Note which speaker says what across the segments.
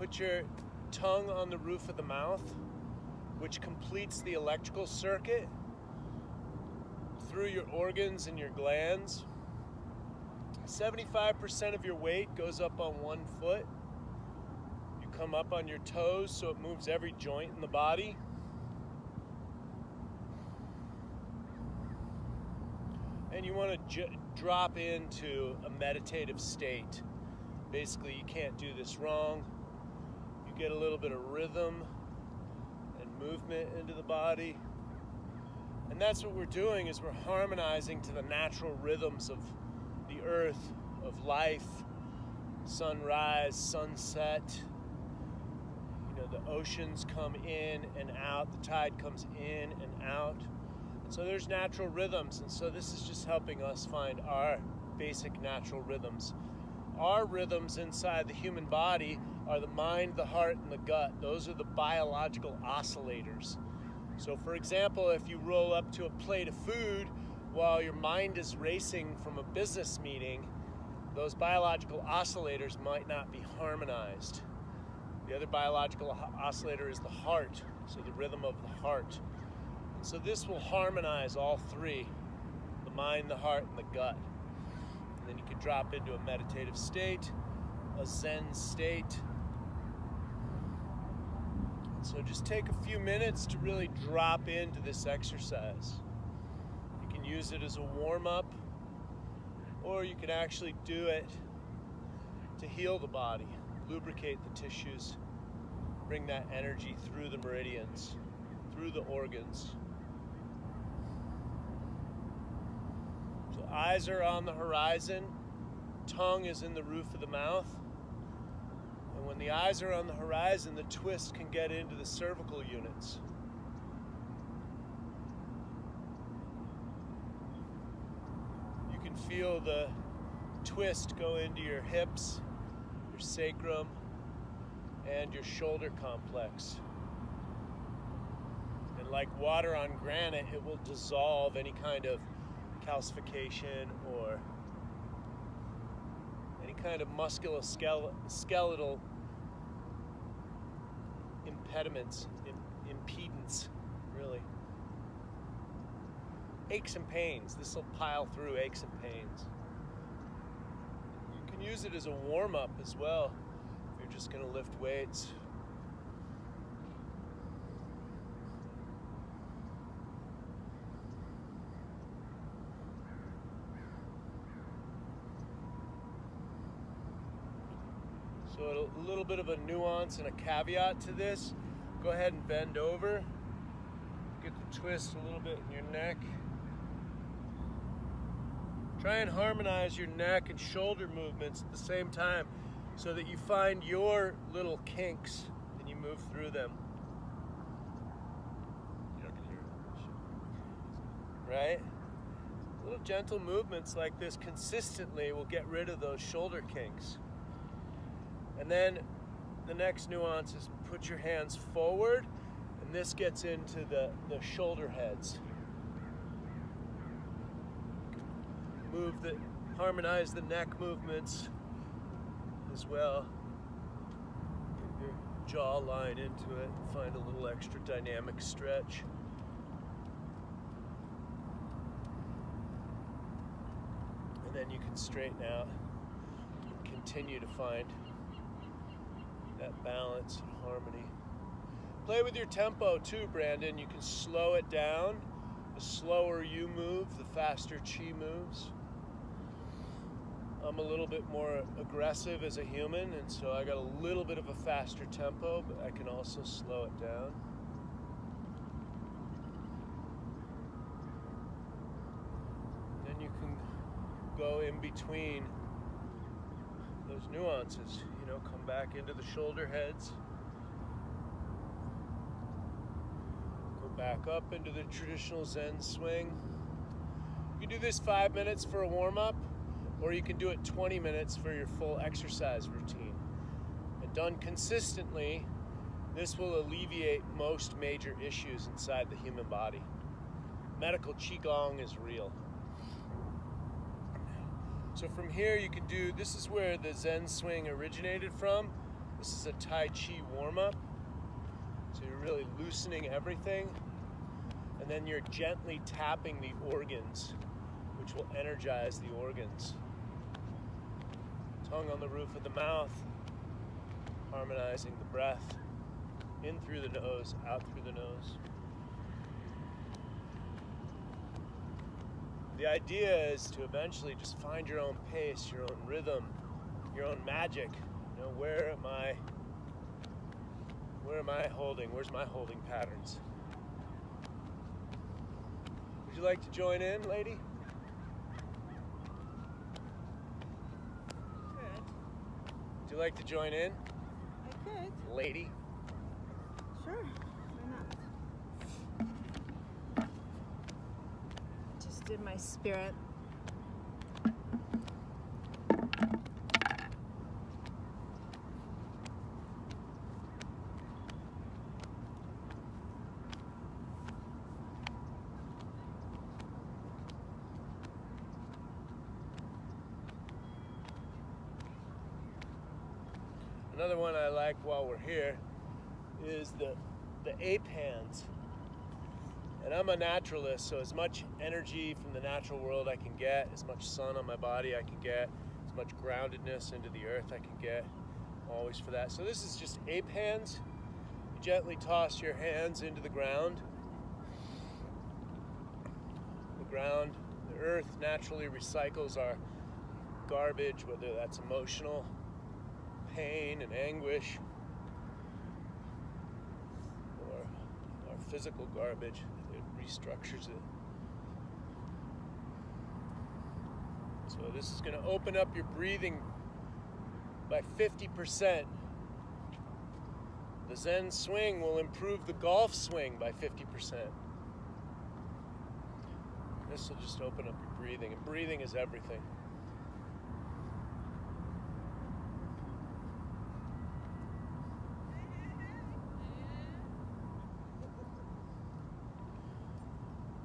Speaker 1: Put your tongue on the roof of the mouth, which completes the electrical circuit through your organs and your glands. 75% of your weight goes up on one foot. You come up on your toes so it moves every joint in the body. And you want to drop into a meditative state. Basically, you can't do this wrong. You get a little bit of rhythm and movement into the body. And that's what we're doing, is we're harmonizing to the natural rhythms of the earth, of life, sunrise, sunset. You know, the oceans come in and out, the tide comes in and out. And so there's natural rhythms, and so this is just helping us find our basic natural rhythms. Our rhythms inside the human body are the mind, the heart, and the gut. Those are the biological oscillators. So for example, if you roll up to a plate of food while your mind is racing from a business meeting, those biological oscillators might not be harmonized. The other biological oscillator is the heart, so the rhythm of the heart. And so this will harmonize all three, the mind, the heart, and the gut. And then you can drop into a meditative state, a Zen state. So just take a few minutes to really drop into this exercise. You can use it as a warm-up, or you can actually do it to heal the body, lubricate the tissues, bring that energy through the meridians, through the organs. So eyes are on the horizon, tongue is in the roof of the mouth. And when the eyes are on the horizon, the twist can get into the cervical units. You can feel the twist go into your hips, your sacrum, and your shoulder complex. And like water on granite, it will dissolve any kind of calcification or any kind of musculoskeletal impediments, impedance, really. Aches and pains. This will pile through aches and pains. You can use it as a warm-up as well if you're just going to lift weights. So a little bit of a nuance and a caveat to this. Go ahead and bend over. Get the twist a little bit in your neck. Try and harmonize your neck and shoulder movements at the same time so that you find your little kinks and you move through them. Right? Little gentle movements like this consistently will get rid of those shoulder kinks. And then the next nuance is put your hands forward, and this gets into the shoulder heads. Harmonize the neck movements as well. Get your jawline into it, find a little extra dynamic stretch. And then you can straighten out and continue to find that balance and harmony. Play with your tempo too, Brandon. You can slow it down. The slower you move, the faster chi moves. I'm a little bit more aggressive as a human, and so I got a little bit of a faster tempo, but I can also slow it down. Then you can go in between those nuances, come back into the shoulder heads. Go back up into the traditional Zen swing. You can do this 5 minutes for a warm-up, or you can do it 20 minutes for your full exercise routine. And done consistently, this will alleviate most major issues inside the human body. Medical Qigong is real. So from here you can do, this is where the Zen swing originated from. This is a Tai Chi warm-up. So you're really loosening everything. And then you're gently tapping the organs, which will energize the organs. Tongue on the roof of the mouth, harmonizing the breath. In through the nose, out through the nose. The idea is to eventually just find your own pace, your own rhythm, your own magic. You know, where am I holding? Where's my holding patterns? Would you like to join in, lady?
Speaker 2: Good.
Speaker 1: Would you like to join in,
Speaker 2: I could.
Speaker 1: lady?
Speaker 2: Sure. Why not? Just in my spirit.
Speaker 1: Another one I like while we're here is the ape hands. And I'm a naturalist, so as much energy from the natural world I can get, as much sun on my body I can get, as much groundedness into the earth I can get, I'm always for that. So this is just ape hands. You gently toss your hands into the ground. The earth naturally recycles our garbage, whether that's emotional pain and anguish, or our physical garbage. It restructures it. So this is going to open up your breathing by 50%. The Zen swing will improve the golf swing by 50%. This will just open up your breathing, and breathing is everything.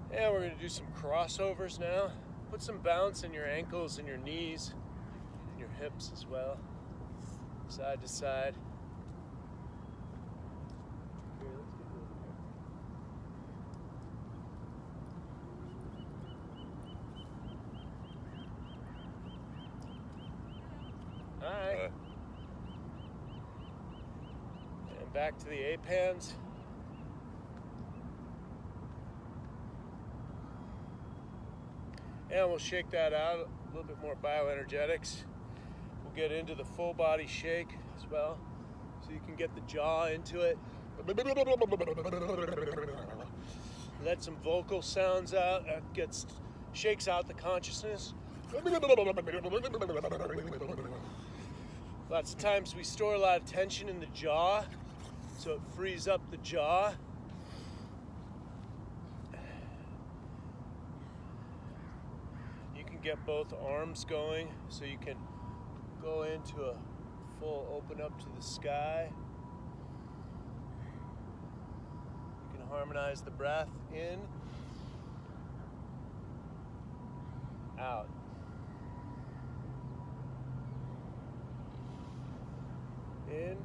Speaker 1: And we're going to do some crossovers now. Put some bounce in your ankles and your knees, and your hips as well, side to side. Here, let's get over here. Hi. And back to the ape hands. And we'll shake that out, a little bit more bioenergetics. We'll get into the full body shake as well, so you can get the jaw into it. Let some vocal sounds out, that shakes out the consciousness. Lots of times we store a lot of tension in the jaw, so it frees up the jaw. Get both arms going, so you can go into a full open up to the sky. You can harmonize the breath in, out. In,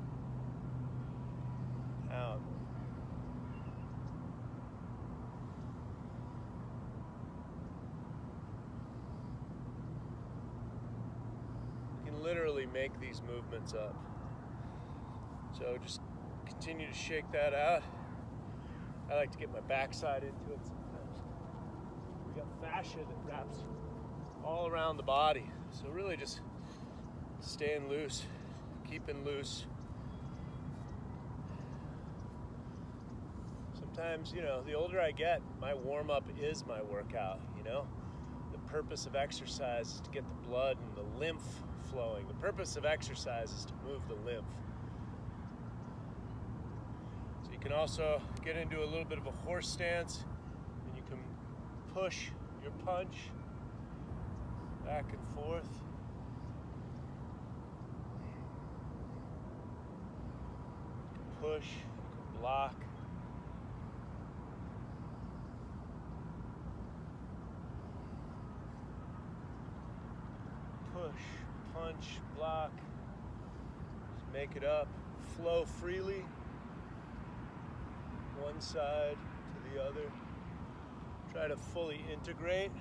Speaker 1: out. Literally make these movements up. So just continue to shake that out. I like to get my backside into it sometimes. We got fascia that wraps all around the body. So really just staying loose, keeping loose. Sometimes, the older I get, my warm-up is my workout, The purpose of exercise is to get the blood and the lymph flowing. The purpose of exercise is to move the lymph. So you can also get into a little bit of a horse stance, and you can push your punch back and forth. You can push, you can block. Push, punch, block, just make it up. flow freely, one side to the other. Try to fully integrate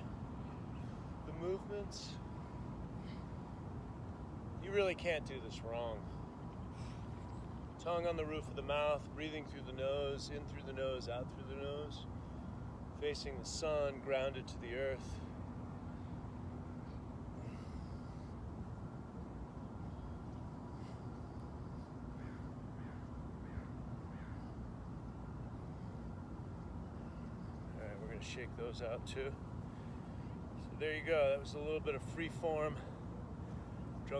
Speaker 1: the movements. You really can't do this wrong. Tongue on the roof of the mouth, breathing through the nose, in through the nose, out through the nose. Facing the sun, grounded to the earth. All right, we're going to shake those out too. So there you go. That was a little bit of free form